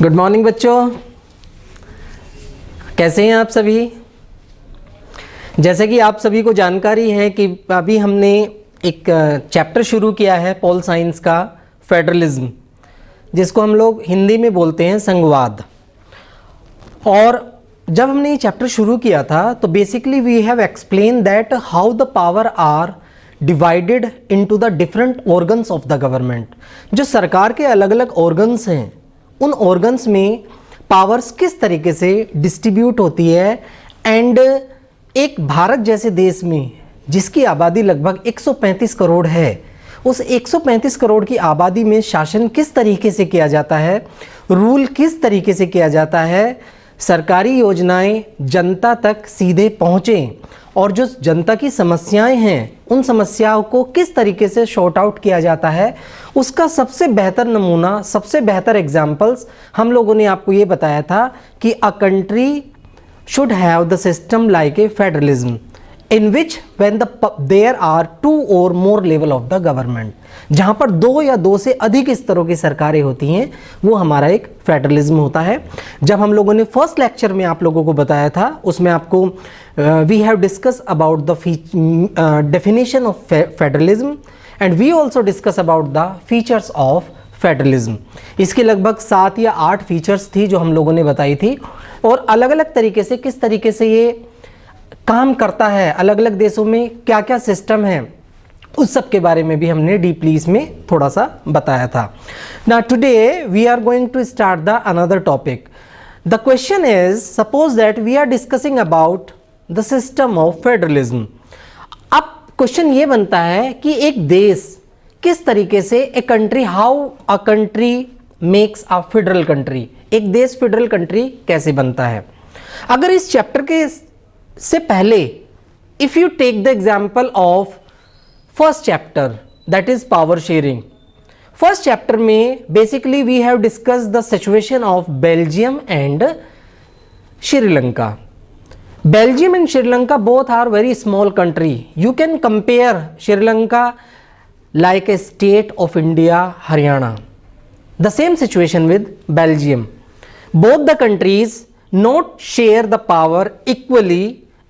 Good morning बच्चों, कैसे हैं आप सभी। जैसे कि आप सभी को जानकारी है कि अभी हमने एक चैप्टर शुरू किया है पॉल साइंस का, फेडरलिज्म, जिसको हम लोग हिंदी में बोलते हैं संघवाद। और जब हमने ये चैप्टर शुरू किया था तो basically we have explain that how the power are divided into the different organs of the government. जो सरकार के अलग अलग ऑर्गन्स हैं, उन ऑर्गन्स में पावर्स किस तरीके से डिस्ट्रीब्यूट होती है। एंड एक भारत जैसे देश में जिसकी आबादी लगभग 135 करोड़ है, उस 135 करोड़ की आबादी में शासन किस तरीके से किया जाता है, रूल किस तरीके से किया जाता है, सरकारी योजनाएं जनता तक सीधे पहुँचें और जो जनता की समस्याएं हैं उन समस्याओं को किस तरीके से शॉर्ट आउट किया जाता है, उसका सबसे बेहतर नमूना, सबसे बेहतर एग्जाम्पल्स हम लोगों ने आपको ये बताया था कि a country should have the system like a federalism in which when there are 2 or more level of the government. जहाँ पर 2 या 2 से अधिक स्तरों की सरकारें होती हैं, वो हमारा एक फेडरलिज्म होता है। जब हम लोगों ने फर्स्ट लेक्चर में आप लोगों को बताया था, उसमें आपको we have discuss about the definition of federalism and we also discuss about the features of federalism. इसके लगभग 7 या 8 फीचर्स थी जो हम लोगों ने बताई थी, और अलग अलग तरीके से किस तरीके से ये काम करता है, अलग अलग देशों में क्या क्या सिस्टम है, उस सब के बारे में भी हमने डीपली इसमें थोड़ा सा बताया था। Now today we are going to start the another topic. The question is, suppose that we are discussing about the system of federalism. अब क्वेश्चन ये बनता है कि एक देश किस तरीके से, a country, how a country makes a federal country, एक देश फेडरल कंट्री कैसे बनता है। अगर इस चैप्टर के से पहले if you take the example of first chapter, that is power sharing. First chapter में basically we have discuss the situation of Belgium and Sri. Belgium and Sri Lanka both are very small country. You can compare Sri Lanka like a state of India, Haryana. The same situation with Belgium. Both the countries not share the power equally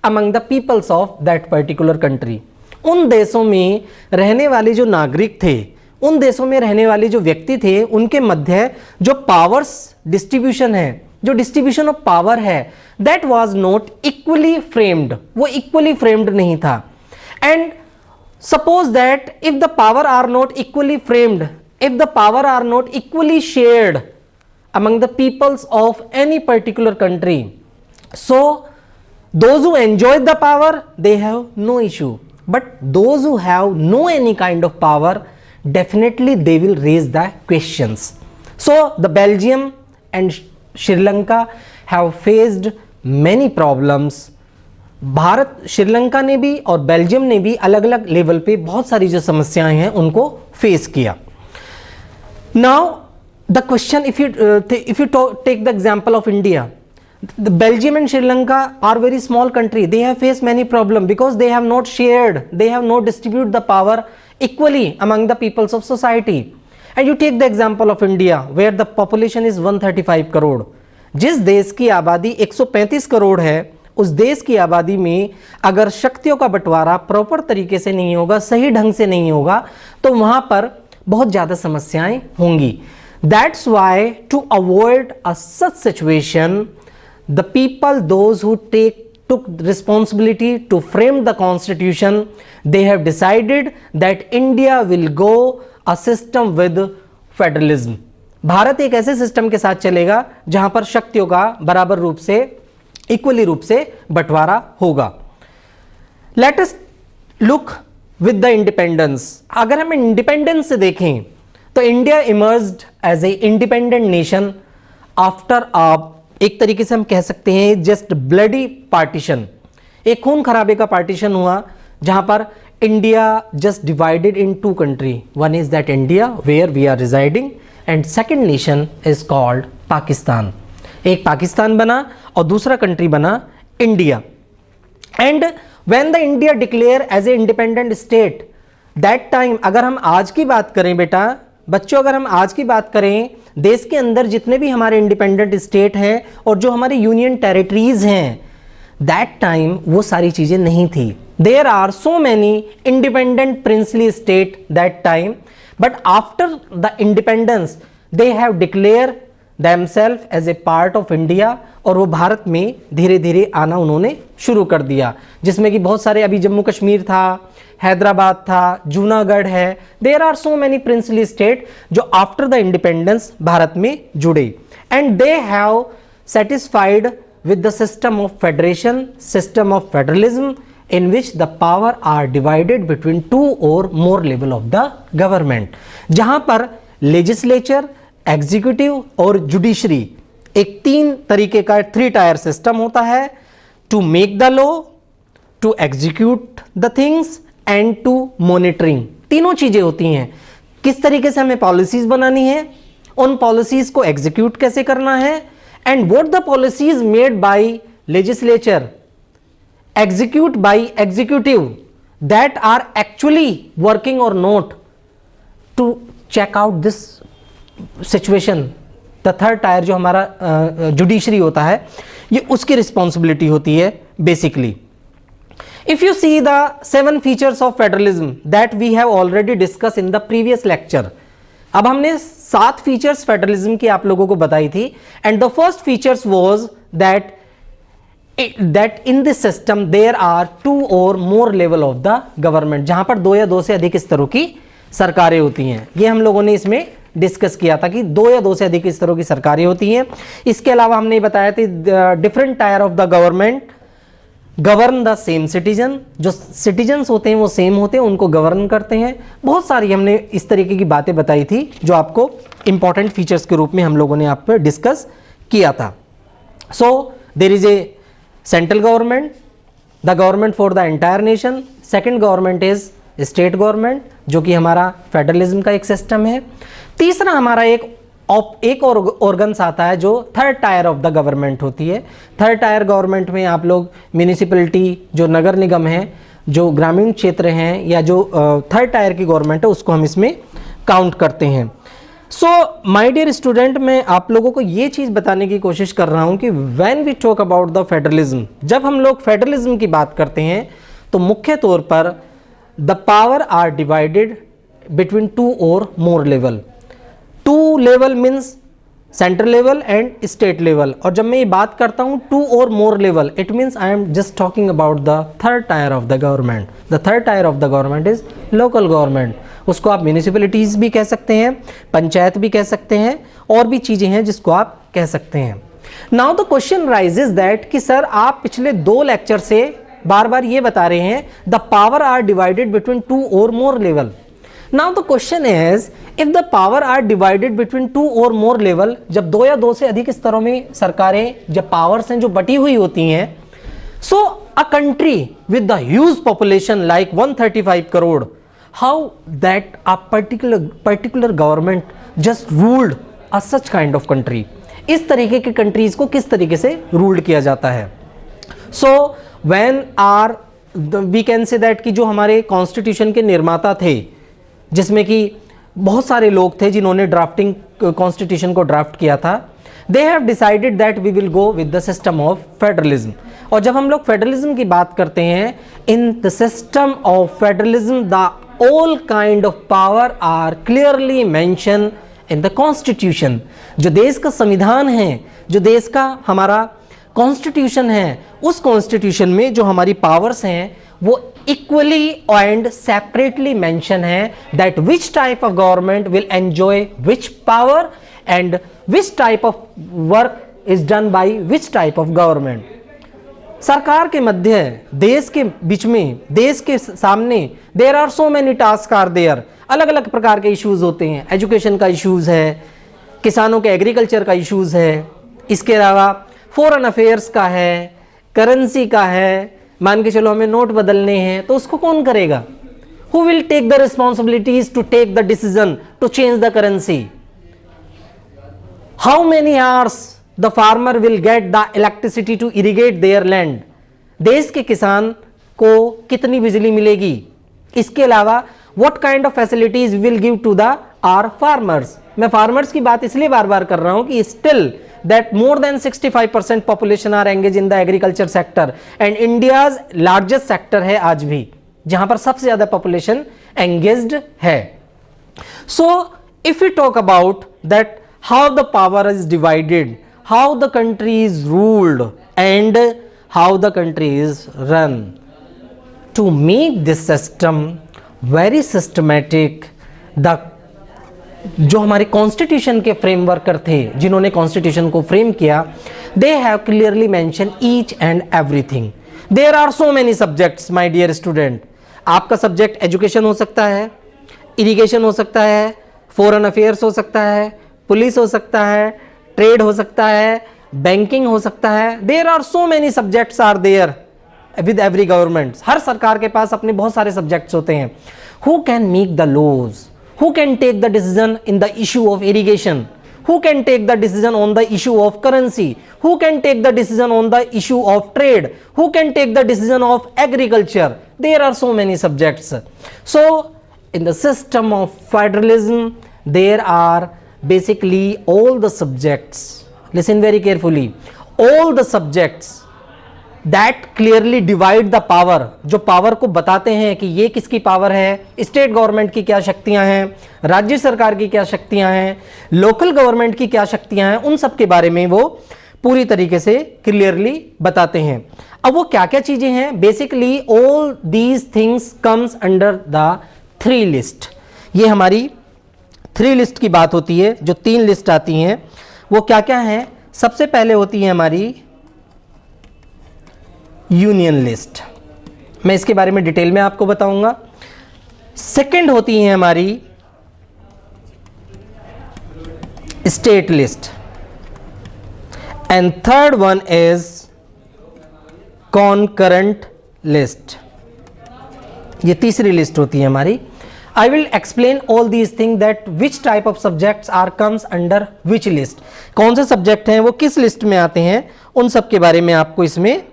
among the peoples of that particular country. उन देशों में रहने वाले जो नागरिक थे, उन देशों में रहने वाले जो व्यक्ति थे, उनके मध्य जो पावर्स डिस्ट्रीब्यूशन है, जो डिस्ट्रीब्यूशन ऑफ पावर है, that was not equally framed, वो इक्वली फ्रेम्ड नहीं था। And suppose that if the power are not equally framed, if the power are not equally shared among the peoples of any particular country, so those who enjoy the power they have no issue, but those who have no any kind of power, definitely they will raise the questions. So the Belgium and Sri Lanka have faced many problems. Bharat, Sri Lanka ने भी और Belgium ने भी अलग अलग level पे बहुत सारी जो समस्याएं हैं उनको फेस किया। Now the question, if you take the example of India, the Belgium and Sri Lanka are very small country. They have faced many problems because they have not shared, they have not distributed the power equally among the peoples of society. And you take the example of India where the population is 135 crore. जिस देश की आबादी 135 करोड़ है, उस देश की आबादी में अगर शक्तियों का बंटवारा प्रॉपर तरीके से नहीं होगा, सही ढंग से नहीं होगा, तो वहाँ पर बहुत ज़्यादा समस्याएं होंगी। That's why to avoid a such situation, the people, those who took responsibility to frame the constitution, they have decided that India will go a system with federalism. Bharat एक ऐसे सिस्टम के साथ चलेगा जहां पर शक्तियों का बराबर रूप से, इक्वली रूप से बंटवारा होगा। Let us look with the independence. अगर हम इंडिपेंडेंस से देखें तो India emerged as a independent nation after एक तरीके से हम कह सकते हैं जस्ट ब्लडी पार्टीशन, एक खून खराबे का पार्टीशन हुआ जहां पर India just divided in 2 country. One is that India where we are residing and second nation is called Pakistan. एक पाकिस्तान बना और दूसरा कंट्री बना India. And when the India declare as a independent state, that time, अगर हम आज की बात करें बेटा, बच्चों अगर हम आज की बात करें, देश के अंदर जितने भी हमारे इंडिपेंडेंट स्टेट हैं और जो हमारे यूनियन टेरिटरीज हैं, दैट टाइम वो सारी चीज़ें नहीं थी. There are so many independent princely state that time, but after the independence they have declare themselves as a part of India, और वो भारत में धीरे धीरे आना उन्होंने शुरू कर दिया, जिसमें कि बहुत सारे, अभी जम्मू कश्मीर था, हैदराबाद था, जूनागढ़ है. There are so many princely state जो आफ्टर द इंडिपेंडेंस भारत में जुड़े, and they have satisfied with the system of federation, system of federalism, in which the power are divided between two or more level of the government, जहां पर legislature, executive और judiciary एक 3 तरीके का 3 tyre system होता है. To make the law, to execute the things and to monitoring. तीनों चीजें होती हैं. किस तरीके से हमें पॉलिसीज बनानी है, उन पॉलिसीज को एग्जीक्यूट कैसे करना है, and what the policies made by legislature, execute by executive, that are actually working or not, to check out this situation. The third tier जो हमारा जुडिशरी होता है, ये उसकी रिस्पॉन्सिबिलिटी होती है basically. If you see the 7 features of federalism that we have already discussed in the previous lecture, अब हमने 7 फीचर्स फेडरलिज्म की आप लोगों को बताई थी, and the first features was that in this system there are 2 or more level of the government, जहां पर 2 या 2 से अधिक स्तरों की सरकारें होती हैं. ये हम लोगों ने इसमें डिस्कस किया था कि 2 या 2 से अधिक स्तरों की सरकारें होती हैं. इसके अलावा हमने बताया था different tyre of the government govern the same citizen, जो सिटीजन्स होते हैं वो सेम होते हैं, उनको गवर्न करते हैं. बहुत सारी हमने इस तरीके की बातें बताई थी जो आपको इंपॉर्टेंट फीचर्स के रूप में हम लोगों ने आप पर डिस्कस किया था. So there is a central government, the government for the entire nation. Second government is state government, जो कि हमारा फेडरलिज्म का एक सिस्टम है. तीसरा हमारा एक और ऑर्गन्स आता है जो third tier of the government होती है. थर्ड टायर गवर्नमेंट में आप लोग म्यूनिसिपैलिटी, जो नगर निगम है, जो ग्रामीण क्षेत्र हैं, या जो थर्ड टायर की गवर्नमेंट है, उसको हम इसमें काउंट करते हैं. सो माय डियर स्टूडेंट, मैं आप लोगों को ये चीज़ बताने की कोशिश कर रहा हूँ कि when we talk about the federalism, जब हम लोग फेडरलिज्म की बात करते हैं तो मुख्य तौर पर the power are divided between 2 और more level. 2 level means central level and state level. और जब मैं ये बात करता हूँ 2 और more level, it means I am just talking about the third tier of the government. The third tier of the government is local government. उसको आप म्यूनिसिपैलिटीज़ भी कह सकते हैं, पंचायत भी कह सकते हैं, और भी चीज़ें हैं जिसको आप कह सकते हैं. Now the question rises that कि सर आप पिछले 2 लेक्चर से बार बार ये बता रहे हैं the power are divided between 2 और more level. Now the question is, if the power are divided between 2 और मोर लेवल, जब 2 या 2 से अधिक स्तरों में सरकारें, जब पावर्स हैं जो बटी हुई होती हैं, so a country with the huge population like 135 crore, how that a particular government just ruled a such kind of country. इस तरीके के कंट्रीज को किस तरीके से रूल्ड किया जाता है. So when are we can say that कि जो हमारे कॉन्स्टिट्यूशन के निर्माता थे, जिसमें कि बहुत सारे लोग थे जिन्होंने ड्राफ्टिंग कॉन्स्टिट्यूशन को ड्राफ्ट किया था, they have decided that we will go with the system of federalism. और जब हम लोग फेडरलिज्म की बात करते हैं, in the system of federalism the all kind of power are clearly mentioned in the constitution. जो देश का संविधान है, जो देश का हमारा कॉन्स्टिट्यूशन है, उस कॉन्स्टिट्यूशन में जो हमारी पावर्स हैं वो इक्वली एंड सेपरेटली मेंशन है that which type of government will enjoy which power and which type of work is done by which type of government. सरकार के मध्य, देश के बीच में, देश के सामने there are so many task are there. अलग अलग प्रकार के इश्यूज होते हैं. एजुकेशन का इश्यूज है, किसानों के एग्रीकल्चर का इश्यूज है, इसके अलावा फॉरेन अफेयर्स का है, करेंसी का है. मान के चलो हमें नोट बदलने हैं तो उसको कौन करेगा? Who will take the responsibilities to take the decision to change the currency? How many hours the farmer will get the electricity to irrigate their land? देश के किसान को कितनी बिजली मिलेगी? इसके अलावा what kind of facilities will give to the are farmers. मैं फार्मर्स की बात इसलिए बार बार कर रहा हूं कि still that more than 65% population are engaged in the agriculture sector and India's largest sector है आज भी, जहां पर सबसे ज्यादा population engaged है। So if we talk about that how the power is divided, how the country is ruled and how the country is run, to make this system very systematic, the जो हमारे constitution के फ्रेमवर्कर थे, जिन्होंने constitution को frame किया, they have clearly mention each and everything. There are so many subjects my dear student. आपका subject education हो सकता है, इरिगेशन हो सकता है, फॉरेन अफेयर्स हो सकता है, पुलिस हो सकता है, ट्रेड हो सकता है, बैंकिंग हो सकता है। There are so many subjects are there with every government. हर सरकार के पास अपने बहुत सारे सब्जेक्ट्स होते हैं। Who can make the laws? Who can take the decision in the issue of irrigation? Who can take the decision on the issue of currency? Who can take the decision on the issue of trade? Who can take the decision of agriculture? There are so many subjects. So in the system of federalism, there are basically all the subjects. Listen very carefully. All the subjects that clearly divide the power, जो power को बताते हैं कि ये किसकी power है, state government की क्या शक्तियां हैं, राज्य सरकार की क्या शक्तियां हैं, लोकल गवर्नमेंट की क्या शक्तियां हैं, उन सब के बारे में वो पूरी तरीके से क्लियरली बताते हैं। अब वो क्या क्या चीजें हैं? Basically all these things comes under the 3 list. ये हमारी 3 लिस्ट की बात होती है। जो 3 लिस्ट आती हैं वो क्या क्या हैं? सबसे पहले होती है हमारी यूनियन लिस्ट, मैं इसके बारे में डिटेल में आपको बताऊंगा। सेकंड होती है हमारी state list and third one is concurrent list. ये तीसरी लिस्ट होती है हमारी। I will explain all these things that which type of subjects are comes under which list। कौन से सब्जेक्ट हैं वो किस लिस्ट में आते हैं, उन सब के बारे में आपको इसमें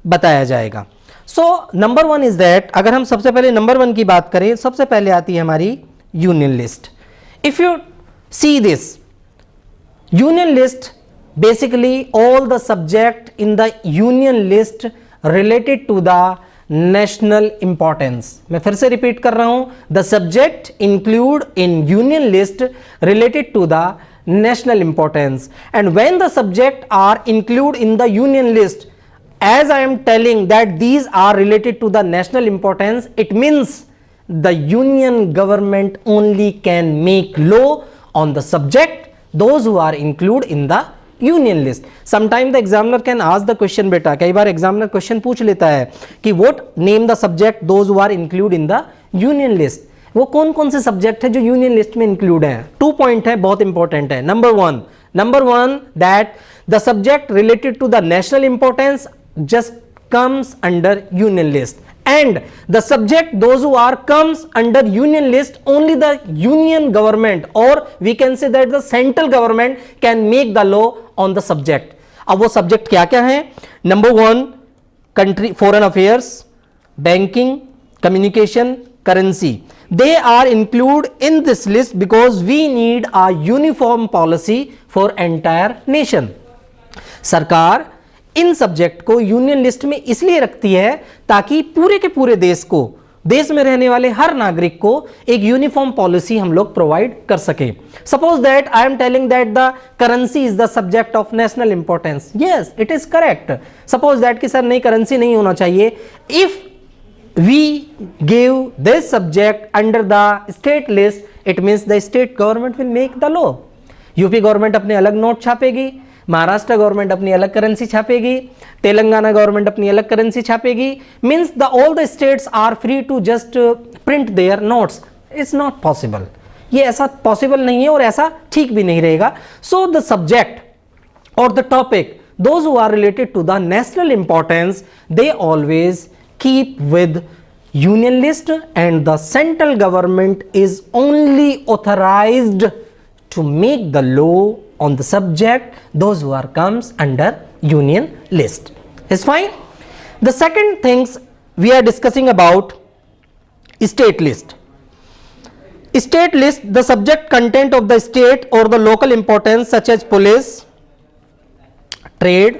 बताया जाएगा। सो नंबर 1 इज दैट, अगर हम सबसे पहले नंबर 1 की बात करें, सबसे पहले आती है हमारी union list. If you see this union list, basically all the subject in the union list related to the national importance. मैं फिर से रिपीट कर रहा हूं, the subject include in union list related to the national importance, and when the subject are included in the union list, as I am telling that these are related to the national importance, it means the union government only can make law on the subject those who are included in the union list। Sometimes the examiner can ask the question, बेटा कई बार examiner question पूछ लेता है कि what name the subject those who are included in the union list। वो कौन कौन से सब्जेक्ट है जो यूनियन लिस्ट में इंक्लूड है? 2 पॉइंट है, बहुत इंपॉर्टेंट है। Number one that the subject related to the national importance just comes under union list, and the subject those who are comes under union list only the union government और we can say that the central government can make the law on the subject. अब वो subject क्या क्या है? Number 1 country foreign affairs, banking, communication, currency. They are included in this list because we need a uniform policy for entire nation। सरकार इन subject को union list में इसलिए रखती है ताकि पूरे के पूरे देश को, देश में रहने वाले हर नागरिक को एक यूनिफॉर्म पॉलिसी हम लोग प्रोवाइड कर सके। Suppose that I am telling that the currency is the subject of national importance, yes it is correct. Suppose that कि सर नहीं करेंसी नहीं होना चाहिए, if we give this subject under the state list, it means the state government will make the law। UP government अपने अलग note छापेगी, Maharashtra government अपनी अलग currency छापेगी, Telangana government अपनी अलग करेंसी छापेगी। Means the all the states are free to just print their notes. It's not possible, ये ऐसा possible नहीं है और ऐसा ठीक भी नहीं रहेगा। सो द सब्जेक्ट और the topic those who are related to the national importance, they always keep with union list, and the central government is only authorized to make the law on the subject those who are comes under union list। Is fine? The second things we are discussing about state list। State list the subject content of the state और the local importance such as police, trade,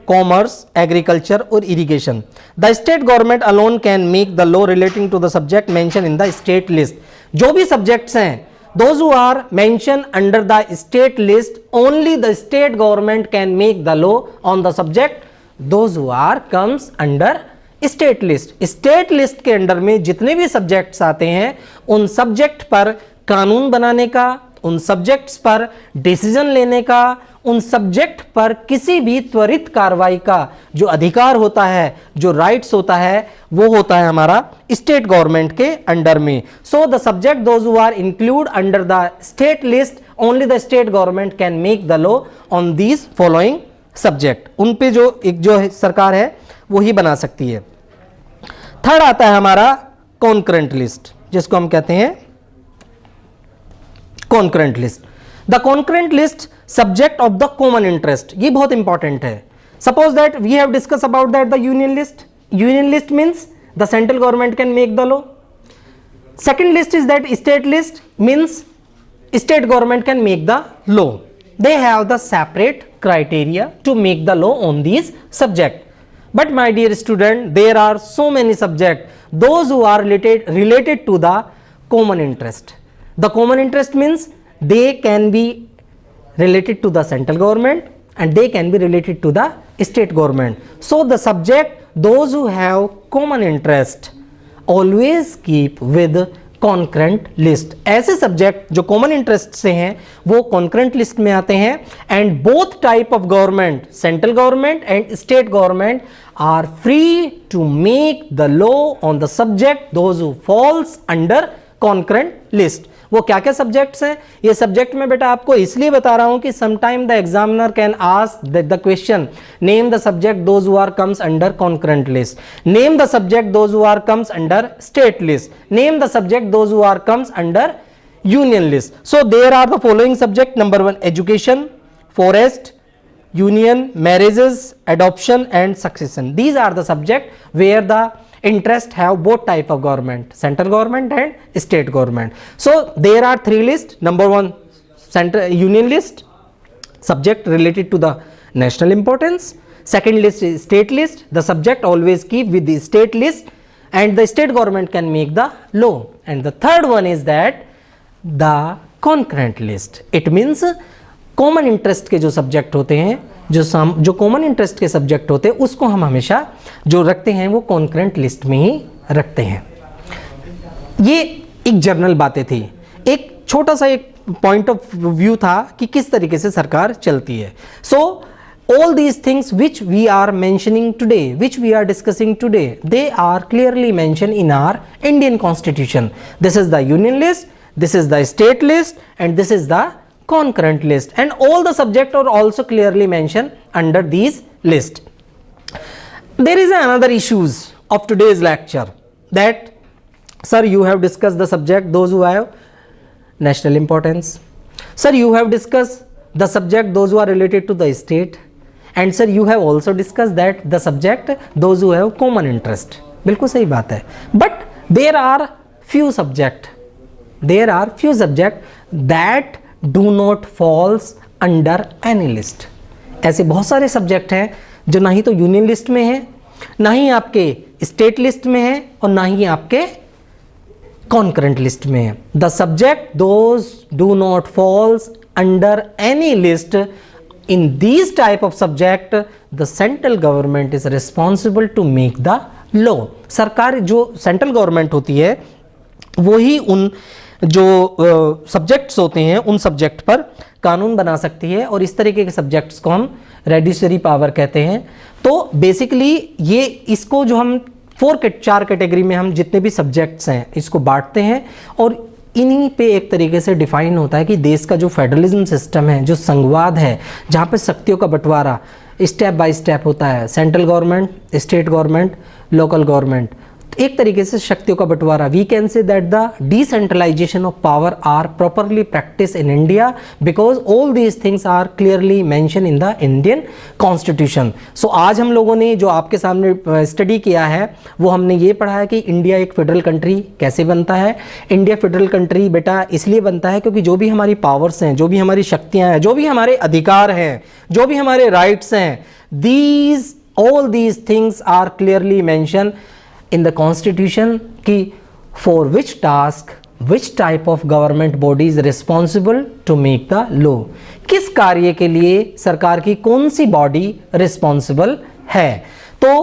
commerce, agriculture और irrigation. The state government alone can make the law relating to the subject mention in the state list. जो भी subjects हैं, those who are mentioned under the state list, only the state government can make the law on the subject. Those who are comes under state list. State list के under में जितने भी subjects आते हैं, उन subject पर कानून बनाने का, उन सब्जेक्ट्स पर डिसीजन लेने का, उन सब्जेक्ट पर किसी भी त्वरित कार्रवाई का जो अधिकार होता है, जो राइट्स होता है, वो होता है हमारा स्टेट गवर्नमेंट के अंडर में. So the subject those who are include under the state list, only the state government can make the law on these following subject. उन पे जो सरकार है वो ही बना सकती है. थर्ड आता है हमारा कॉन्करेंट लिस्ट, जिसको हम कहते हैं concurrent list. The concurrent list subject of the common interest. ये बहुत इंपॉर्टेंट है. Suppose that we have discuss about that the union list. Union list means the central government can make the law. Second list is that state list means state government can make the law. They have the separate criteria to make the law on these subject. But my dear student, there are so many subjects, those who are related to the common interest. The common interest means they can be related to the central government and they can be related to the state government. So the subject, those who have common interest, always keep with concurrent list. ऐसे subject जो common interest से हैं वो concurrent list में आते हैं. And both type of government, central government and state government, are free to make the law on the subject those who falls under concurrent list. वो क्या क्या सब्जेक्ट्स हैं, ये सब्जेक्ट में बेटा आपको इसलिए बता रहा हूं कि sometime the examiner can ask the question, name the subject those who are comes under concurrent list, name the subject those who are comes under state list, name the subject those who are comes under union list. So there are the following subject. Number 1 education, forest, union, marriages, adoption and succession. These are the subject where the interest have both type of government, central government and state government. So there are 3 lists. Number 1 central union list, subject related to the national importance. Second list is state list, the subject always keep with the state list and the state government can make the law. And the third one is that the concurrent list. It means common interest के जो subject होते हैं, जो common interest के subject होते हैं, उसको हम हमेशा जो रखते हैं वो कॉन्करेंट लिस्ट में ही रखते हैं. ये एक जनरल बातें थी, एक छोटा सा एक पॉइंट ऑफ व्यू था कि किस तरीके से सरकार चलती है. सो all these things which we are mentioning today, which we are discussing today, they are clearly mentioned in our Indian Constitution. This is the union list, this is the state list and this is the concurrent list, and all the subjects are also clearly mentioned under these list. There is another issues of today's lecture that sir you have discussed the subject those who have national importance, sir you have discussed the subject those who are related to the state, and sir you have also discussed that the subject those who have common interest. बिल्कुल सही बात है, but there are few subject that do not falls under any list. ऐसे बहुत सारे subject हैं जो ना ही तो यूनियन लिस्ट में है, ना ही आपके स्टेट लिस्ट में है और ना ही आपके कॉन्करेंट लिस्ट में है. The subject those do not falls under any list. In these type of subject the central government is responsible to make the law. सरकार जो सेंट्रल गवर्नमेंट होती है वो ही उन जो सब्जेक्ट्स होते हैं उन सब्जेक्ट पर कानून बना सकती है, और इस तरीके के सब्जेक्ट्स को हम रेडिशरी पावर कहते हैं. तो बेसिकली ये इसको जो हम 4 कैटेगरी में हम जितने भी सब्जेक्ट्स हैं इसको बांटते हैं, और इन्हीं पे एक तरीके से डिफाइन होता है कि देश का जो फेडरलिज्म सिस्टम है, जो संघवाद है, जहाँ पे शक्तियों का बंटवारा स्टेप बाय स्टेप होता है, central government, state government, local government, एक तरीके से शक्तियों का बंटवारा, we can say that the decentralisation of power are properly practice in India because all these things are clearly mention in the Indian constitution. So आज हम लोगों ने जो आपके सामने स्टडी किया है वो हमने ये पढ़ा है कि इंडिया एक फेडरल कंट्री कैसे बनता है। इंडिया फेडरल कंट्री बेटा इसलिए बनता है क्योंकि जो भी हमारी पावर्स हैं, जो भी हमारी शक्तियाँ हैं, जो भी हमारे अधिकार हैं, जो भी हमारे राइट्स हैं, these all these things are clearly mentioned in the constitution कि for which task which type of government body is responsible to make the law, किस कार्य के लिए सरकार की कौन सी बॉडी रिस्पॉन्सिबल है। तो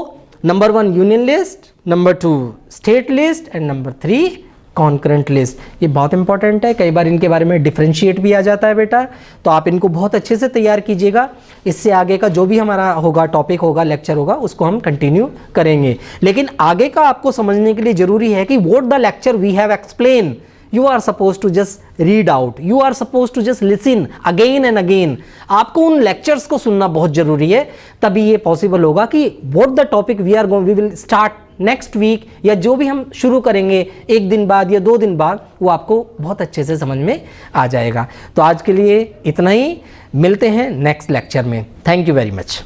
number 1 union list, number 2 state list and number 3 concurrent list. ये बहुत इंपॉर्टेंट है, कई बार इनके बारे में डिफरेंशिएट भी आ जाता है बेटा, तो आप इनको बहुत अच्छे से तैयार कीजिएगा। इससे आगे का जो भी हमारा होगा टॉपिक होगा, लेक्चर होगा, उसको हम कंटिन्यू करेंगे। लेकिन आगे का आपको समझने के लिए जरूरी है कि what the lecture we have explain you are supposed to just read out, you are supposed to just listen again and again। आपको उन लेक्चर्स को सुनना बहुत जरूरी है, तभी ये पॉसिबल होगा कि what the topic we are going, we will start next week, या जो भी हम शुरू करेंगे एक दिन बाद या 2 दिन बाद, वो आपको बहुत अच्छे से समझ में आ जाएगा। तो आज के लिए इतना ही, मिलते हैं नेक्स्ट लेक्चर में। Thank you very much.